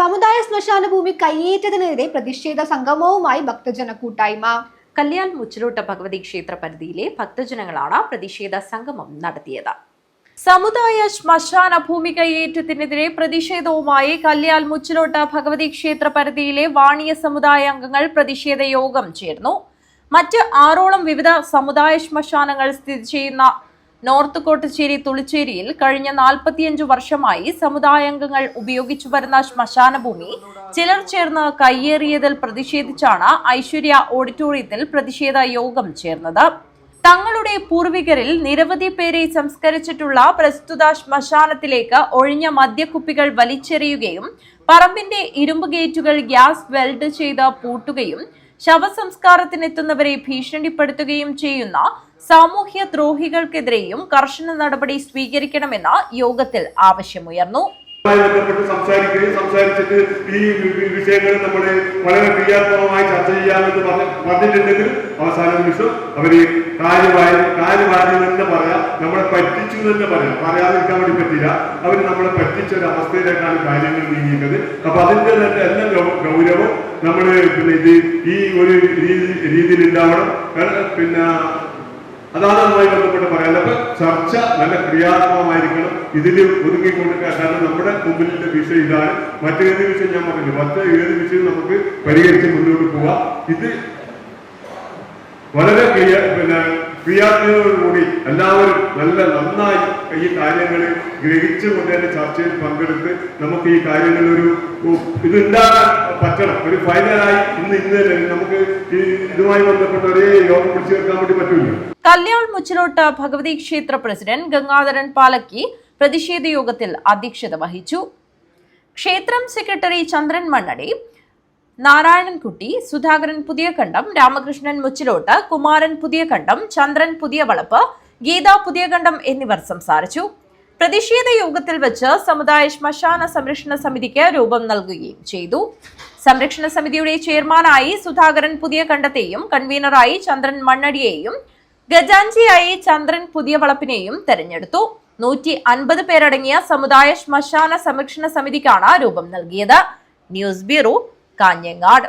സമുദായ ശ്മശാന ഭൂമി കയ്യേറ്റത്തിനെതിരെ പ്രതിഷേധ സംഗമവുമായി ഭക്തജന കൂട്ടായ്മ. കല്യാൽ മുച്ചിലോട്ട് ഭഗവതി ക്ഷേത്ര പരിധിയിലെ ഭക്തജനങ്ങളാണ് പ്രതിഷേധ സംഗമം നടത്തിയത്. സമുദായ ശ്മശാന ഭൂമി കയ്യേറ്റത്തിനെതിരെ പ്രതിഷേധവുമായി കല്യാൽ മുച്ചിലോട്ട് ഭഗവതി ക്ഷേത്ര പരിധിയിലെ വാണിയ സമുദായ അംഗങ്ങൾ പ്രതിഷേധ യോഗം ചേർന്നു. മറ്റ് 6ഓളം വിവിധ സമുദായ ശ്മശാനങ്ങൾ സ്ഥിതി ചെയ്യുന്ന നോർത്ത് കോട്ടശ്ശേരി തുളിച്ചേരിയിൽ കഴിഞ്ഞ 45 വർഷമായി സമുദായാംഗങ്ങൾ ഉപയോഗിച്ചു വരുന്ന ശ്മശാന ഭൂമി ചിലർ ചേർന്ന് കയ്യേറിയതിൽ പ്രതിഷേധിച്ചാണ് ഐശ്വര്യ ഓഡിറ്റോറിയത്തിൽ പ്രതിഷേധ യോഗം ചേർന്നത്. തങ്ങളുടെ പൂർവികരിൽ നിരവധി പേരെ സംസ്കരിച്ചിട്ടുള്ള പ്രസ്തുത ശ്മശാനത്തിലേക്ക് ഒഴിഞ്ഞ മദ്യക്കുപ്പികൾ വലിച്ചെറിയുകയും പറമ്പിന്റെ ഇരുമ്പ് ഗേറ്റുകൾ ഗ്യാസ് വെൽഡ് ചെയ്ത് പൂട്ടുകയും ശവസംസ്കാരത്തിനെത്തുന്നവരെ ഭീഷണിപ്പെടുത്തുകയും ചെയ്യുന്ന സാമൂഹ്യ ദ്രോഹികൾക്കെതിരെയും കർശന നടപടി സ്വീകരിക്കണമെന്ന് യോഗത്തിൽ ആവശ്യമുയർന്നു. സംസാരിച്ചിട്ട് ഈ വിഷയങ്ങൾ നമ്മൾ വളരെ ക്രിയാത്മകമായി ചർച്ച ചെയ്യാമെന്ന് പറഞ്ഞിട്ടുണ്ടെങ്കിൽ അവസാന നിമിഷം അവര് കാര്യമായി തന്നെ പറയാം, നമ്മളെ പറ്റിച്ചു തന്നെ പറയാതിരിക്കാൻ വേണ്ടി പറ്റില്ല. അവർ നമ്മളെ പറ്റിച്ച ഒരു അവസ്ഥയിലേക്കാണ് കാര്യങ്ങൾ നീങ്ങിയത്. അപ്പൊ അതിന്റെ തന്നെ എല്ലാ ഗൗരവം നമ്മൾ ഇത് ഈ ഒരു രീതിയിൽ ഉണ്ടാവണം. പിന്നെ അതാണ് അതുമായി ബന്ധപ്പെട്ട് പറയാൻ. അപ്പൊ ചർച്ച നല്ല ക്രിയാത്മകമായിരിക്കണം, ഇതിൽ ഒതുങ്ങിക്കൊടുക്കുക. കാരണം നമ്മുടെ മുമ്പിലെ വിഷയം ഇതാണ്. മറ്റേത് വിഷയം ഞാൻ പറഞ്ഞു, ഏത് വിഷയം നമുക്ക് പരിഹരിച്ച് മുന്നോട്ട് പോവാം. ഇത് വളരെ ക്രിയാത്മകതയോടുകൂടി എല്ലാവരും നന്നായി ഈ കാര്യങ്ങൾ ഗ്രഹിച്ചുകൊണ്ട് തന്നെ ചർച്ചയിൽ പങ്കെടുത്ത് നമുക്ക് ഈ കാര്യങ്ങൾ ഇതുണ്ടാകാൻ പറ്റണം. ഒരു ഫൈനലായി ഇന്ന് നമുക്ക് ഇതുമായി ബന്ധപ്പെട്ട ഒരേ യോഗം പിടിച്ചു ചേർക്കാൻ വേണ്ടി പറ്റില്ല. കല്യാൾ മുച്ചിലോട്ട് ഭഗവതി ക്ഷേത്ര പ്രസിഡന്റ് ഗംഗാധരൻ പാലക്കി പ്രതിഷേധ യോഗത്തിൽ അധ്യക്ഷത വഹിച്ചു. ക്ഷേത്രം സെക്രട്ടറി ചന്ദ്രൻ മണ്ണടി, നാരായണൻകുട്ടി, സുധാകരൻ പുതിയകണ്ടം, രാമകൃഷ്ണൻ മുച്ചിലോട്ട്, കുമാരൻ പുതിയകണ്ടം, ചന്ദ്രൻ പുതിയവളപ്പ്, ഗീത പുതിയകണ്ടം എന്നിവർ സംസാരിച്ചു. പ്രതിഷേധ യോഗത്തിൽ വെച്ച് സമുദായ ശ്മശാന സംരക്ഷണ സമിതിക്ക് രൂപം നൽകുകയും ചെയ്തു. സംരക്ഷണ സമിതിയുടെ ചെയർമാനായി സുധാകരൻ പുതിയകണ്ടത്തെയും കൺവീനറായി ചന്ദ്രൻ മണ്ണടിയെയും ഖജാൻജിയായി ചന്ദ്രൻ പുതിയവളപ്പിനെയും തെരഞ്ഞെടുത്തു. 150 പേരടങ്ങിയ സമുദായ ശ്മശാന സംരക്ഷണ സമിതിക്കാണ് രൂപം നൽകിയത്. News bureau, Kanhangad.